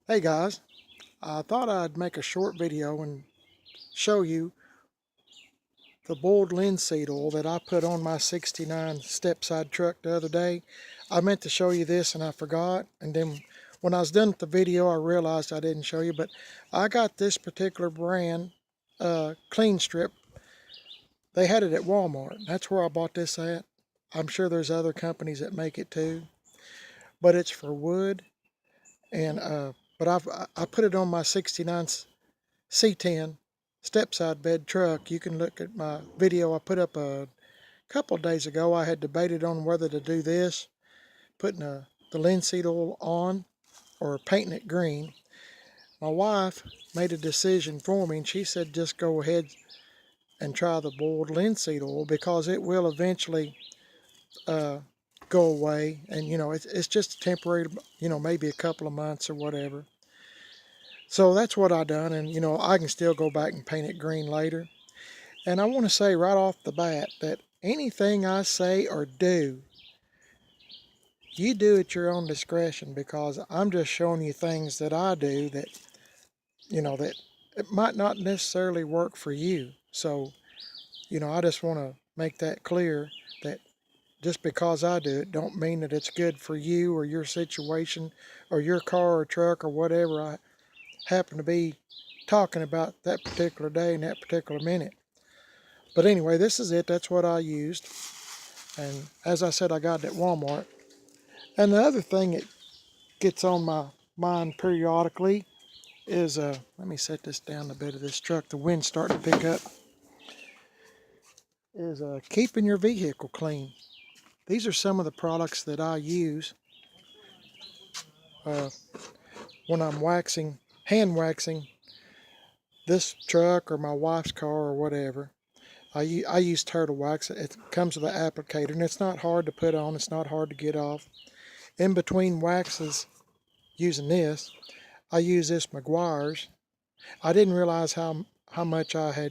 Hey guys, I thought I'd make a short video and show you the boiled linseed oil that I put on my 69 step-side truck the other day. I meant to show you this and I forgot, and then when I was done with the video I realized I didn't show you, but I got this particular brand clean strip. They had it at Walmart. That's where I bought this at. I'm sure there's other companies that make it too, but it's for wood. And but I put it on my 69 C10 step-side bed truck. You can look at my video I put up a couple of days ago. I had debated on whether to do this, putting the linseed oil on or painting it green. My wife made a decision for me, and she said just go ahead and try the boiled linseed oil because it will eventually uh, go away. And it's just temporary, maybe a couple of months or whatever. So that's what I done, and I can still go back and paint it green later. And I want to say right off the bat that anything I say or do, you do at your own discretion, because I'm just showing you things that I do that, that it might not necessarily work for you. So, I just want to make that clear that just because I do it don't mean that it's good for you or your situation or your car or truck or whatever I happen to be talking about that particular day and that particular minute. But anyway, this is it. That's what I used. And as I said, I got it at Walmart. And the other thing that gets on my mind periodically is, let me set this down a bit of this truck. The wind's starting to pick up. Is keeping your vehicle clean. These are some of the products that I use uh, when I'm hand waxing this truck or my wife's car or whatever. I use turtle wax. It comes with an applicator, and it's not hard to put on. It's not hard to get off. In between waxes, using this, I use this Meguiars. I didn't realize how much I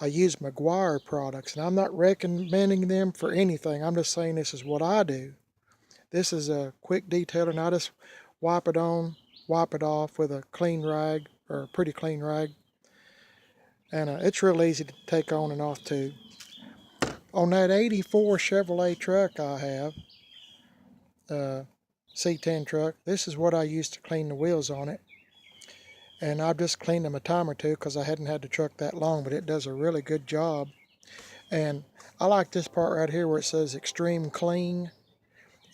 use Meguiar products, and I'm not recommending them for anything. I'm just saying this is what I do. This is a quick detailer, and I just wipe it on, wipe it off with a clean rag, or a pretty clean rag. And it's real easy to take on and off too. On that 84 Chevrolet truck I have, C10 truck, this is what I used to clean the wheels on it. And I've just cleaned them a time or two because I hadn't had the truck that long, but it does a really good job. And I like this part right here where it says extreme clean.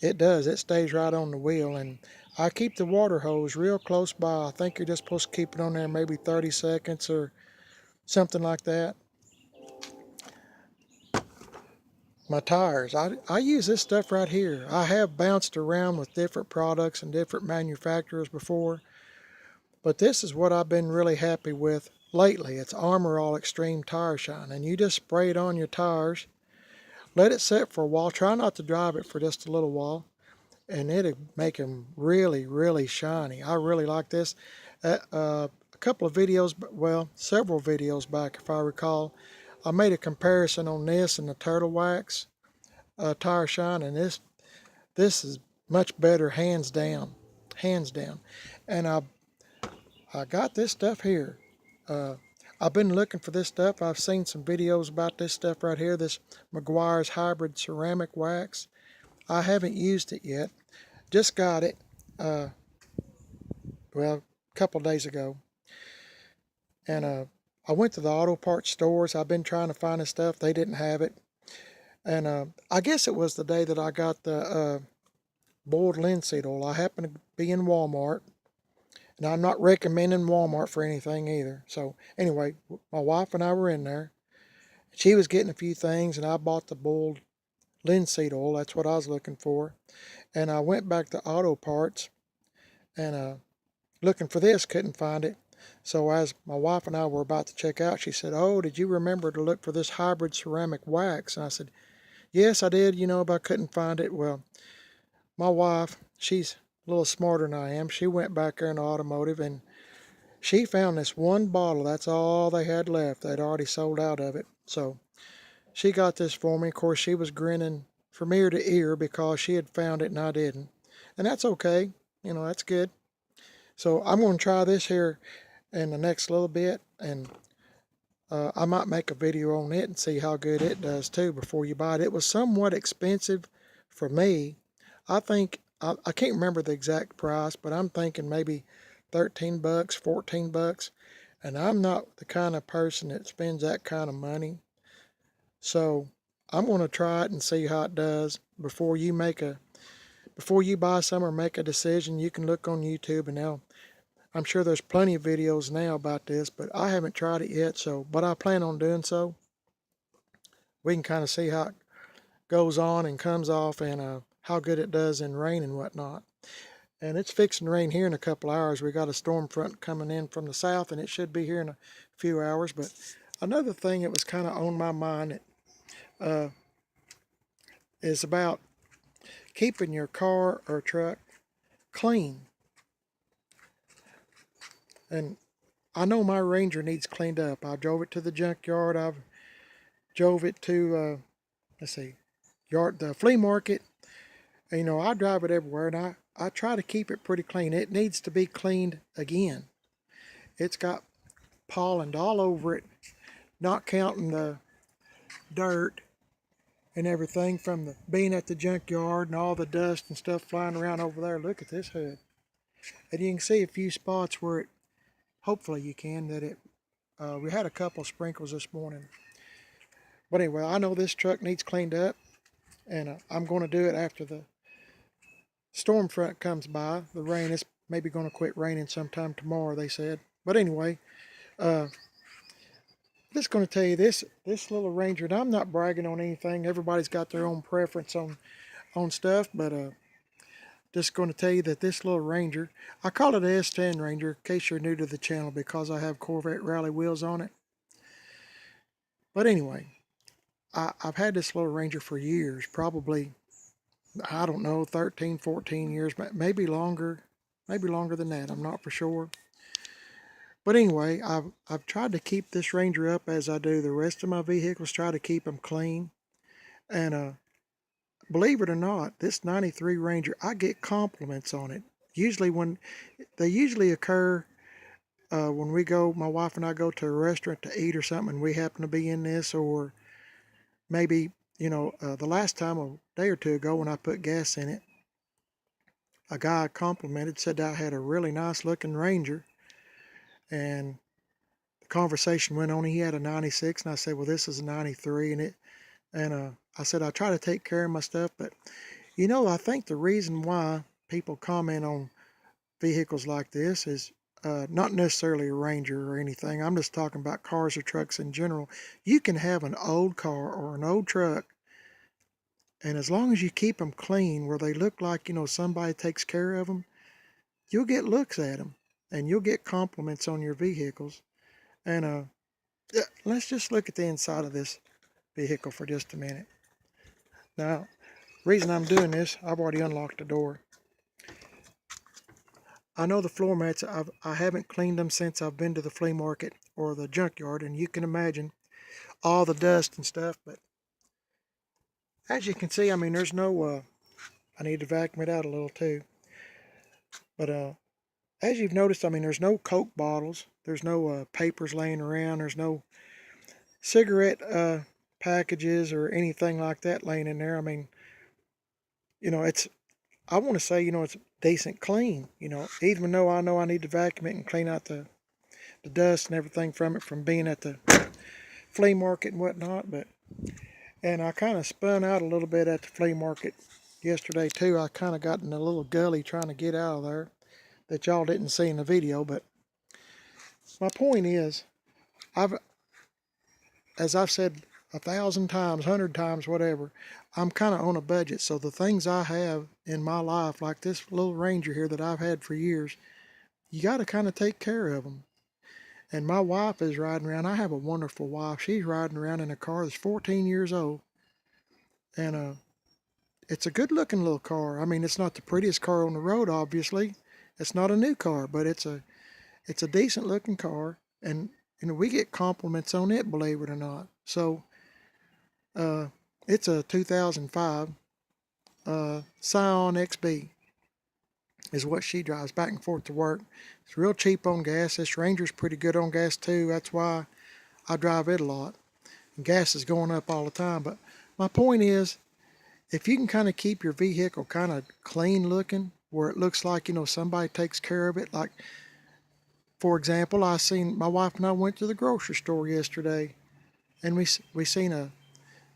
It does, it stays right on the wheel. And I keep the water hose real close by. I think you're just supposed to keep it on there maybe 30 seconds or something like that. My tires, I use this stuff right here. I have bounced around with different products and different manufacturers before, but this is what I've been really happy with lately. It's ArmorAll Extreme Tire Shine, and you just spray it on your tires, let it sit for a while. Try not to drive it for just a little while, and it'll make them really, really shiny. I really like this. A couple of videos, well, several videos back, if I recall, I made a comparison on this and the Turtle Wax Tire Shine, and this is much better, hands down, hands down. And I got this stuff here. Uh, I've been looking for this stuff. I've seen some videos about this stuff right here, this Meguiar's Hybrid Ceramic Wax. I haven't used it yet. Just got it, well, a couple days ago. And I went to the auto parts stores. I've been trying to find this stuff. They didn't have it. And I guess it was the day that I got the boiled linseed oil. I happened to be in Walmart. And I'm not recommending Walmart for anything either. So anyway, my wife and I were in there. She was getting a few things, and I bought the boiled linseed oil. That's what I was looking for. And I went back to auto parts and looking for this, couldn't find it. So as my wife and I were about to check out, she said, "Oh, did you remember to look for this hybrid ceramic wax?" And I said, "Yes, I did, but I couldn't find it." Well, my wife, she's a little smarter than I am. She went back there in the automotive, and she found this one bottle. That's all they had left. They'd already sold out of it. So she got this for me. Of course, she was grinning from ear to ear because she had found it and I didn't. And that's okay. That's good. So I'm going to try this here in the next little bit, and I might make a video on it and see how good it does too before you buy it. It was somewhat expensive for me. I think, I can't remember the exact price, but I'm thinking maybe 13 bucks, 14 bucks. And I'm not the kind of person that spends that kind of money. So I'm going to try it and see how it does before you buy some or make a decision. You can look on YouTube, and now I'm sure there's plenty of videos now about this, but I haven't tried it yet. But I plan on doing so. We can kind of see how it goes on and comes off, and how good it does in rain and whatnot. And it's fixing to rain here in a couple hours. We got a storm front coming in from the south, and it should be here in a few hours. But another thing that was kind of on my mind uh, is about keeping your car or truck clean. And I know my Ranger needs cleaned up. I drove it to the junkyard. I've drove it to, the flea market. And, I drive it everywhere, and I try to keep it pretty clean. It needs to be cleaned again. It's got pollen all over it, not counting the dirt and everything from being at the junkyard and all the dust and stuff flying around over there. Look at this hood. And you can see a few spots where hopefully you can, we had a couple of sprinkles this morning. But anyway, I know this truck needs cleaned up, and I'm going to do it after the storm front comes by. The rain is maybe going to quit raining sometime tomorrow, they said. But anyway, just going to tell you this little Ranger, and I'm not bragging on anything. Everybody's got their own preference on stuff, but just going to tell you that this little Ranger, I call it a S10 Ranger in case you're new to the channel, because I have Corvette rally wheels on it. But anyway, I've had this little Ranger for years, probably, I don't know, 13, 14 years, maybe longer than that. I'm not for sure. But anyway, I've tried to keep this Ranger up as I do the rest of my vehicles, try to keep them clean. And believe it or not, this 93 Ranger, I get compliments on it. They usually occur when my wife and I go to a restaurant to eat or something, and we happen to be in this, or maybe, the last time, a day or two ago, when I put gas in it, a guy complimented, said I had a really nice looking Ranger, and the conversation went on. He had a 96, and I said, well, this is a 93, and I said, I try to take care of my stuff, but I think the reason why people comment on vehicles like this is not necessarily a Ranger or anything. I'm just talking about cars or trucks in general. You can have an old car or an old truck, and as long as you keep them clean, where they look like, somebody takes care of them, you'll get looks at them, and you'll get compliments on your vehicles. And let's just look at the inside of this vehicle for just a minute. Now, reason I'm doing this, I've already unlocked the door. I know the floor mats, I haven't cleaned them since I've been to the flea market or the junkyard, and you can imagine all the dust and stuff. But as you can see, there's no, I need to vacuum it out a little too. But as you've noticed, there's no Coke bottles, there's no papers laying around, there's no cigarette packages or anything like that laying in there. I want to say, it's decent clean, even though I know I need to vacuum it and clean out the dust and everything from it from being at the flea market and whatnot. And I kind of spun out a little bit at the flea market yesterday too. I kind of got in a little gully trying to get out of there that y'all didn't see in the video. But my point is, as I've said 1,000 times, 100 times, whatever, I'm kind of on a budget. So the things I have in my life, like this little Ranger here that I've had for years, you got to kind of take care of them. And my wife is riding around. I have a wonderful wife. She's riding around in a car that's 14 years old. And it's a good looking little car. It's not the prettiest car on the road, obviously. It's not a new car, but it's a decent looking car. And we get compliments on it, believe it or not. So it's a 2005 Scion XB. is what she drives back and forth to work. It's real cheap on gas. This Ranger's pretty good on gas too. That's why I drive it a lot. And gas is going up all the time. But my point is, if you can kind of keep your vehicle kind of clean looking, where it looks like, somebody takes care of it. Like, for example, my wife and I went to the grocery store yesterday, and we seen a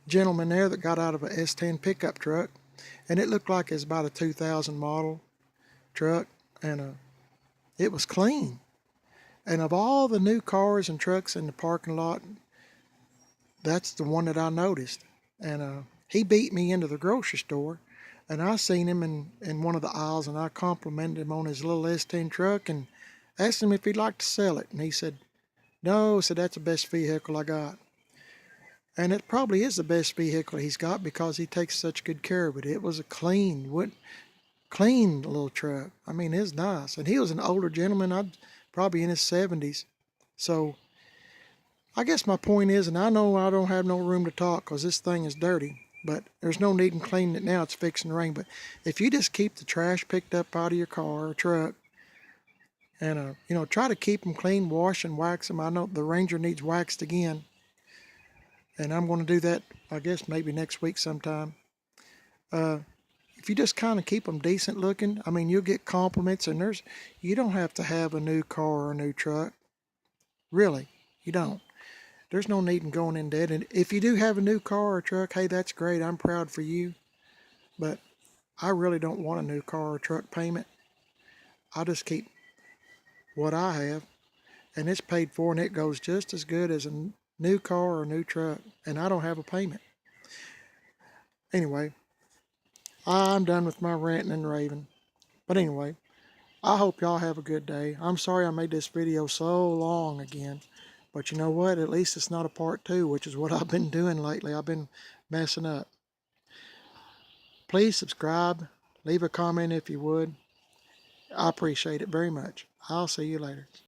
gentleman there that got out of a S10 pickup truck, and it looked like it's about a 2000 model truck, and it was clean. And of all the new cars and trucks in the parking lot, that's the one that I noticed. And he beat me into the grocery store, and I seen him in one of the aisles, and I complimented him on his little S10 truck and asked him if he'd like to sell it. And he said, no, said that's the best vehicle I got. And it probably is the best vehicle he's got because he takes such good care of it. It was a clean little truck. I mean, it's nice. And he was an older gentleman, probably in his 70s. So I guess my point is, and I know I don't have no room to talk because this thing is dirty, but there's no need in cleaning it now. It's fixing to rain. But if you just keep the trash picked up out of your car or truck, and try to keep them clean, wash and wax them. I know the Ranger needs waxed again, and I'm going to do that, I guess, maybe next week sometime. If you just kind of keep them decent looking, I mean, you'll get compliments, and you don't have to have a new car or a new truck. Really, you don't. There's no need in going in debt. And if you do have a new car or truck, hey, that's great. I'm proud for you. But I really don't want a new car or truck payment. I'll just keep what I have, and it's paid for, and it goes just as good as a new car or a new truck, and I don't have a payment. Anyway, I'm done with my ranting and raving. But anyway, I hope y'all have a good day. I'm sorry I made this video so long again, but you know what? At least it's not a part 2, which is what I've been doing lately. I've been messing up. Please subscribe. Leave a comment if you would. I appreciate it very much. I'll see you later.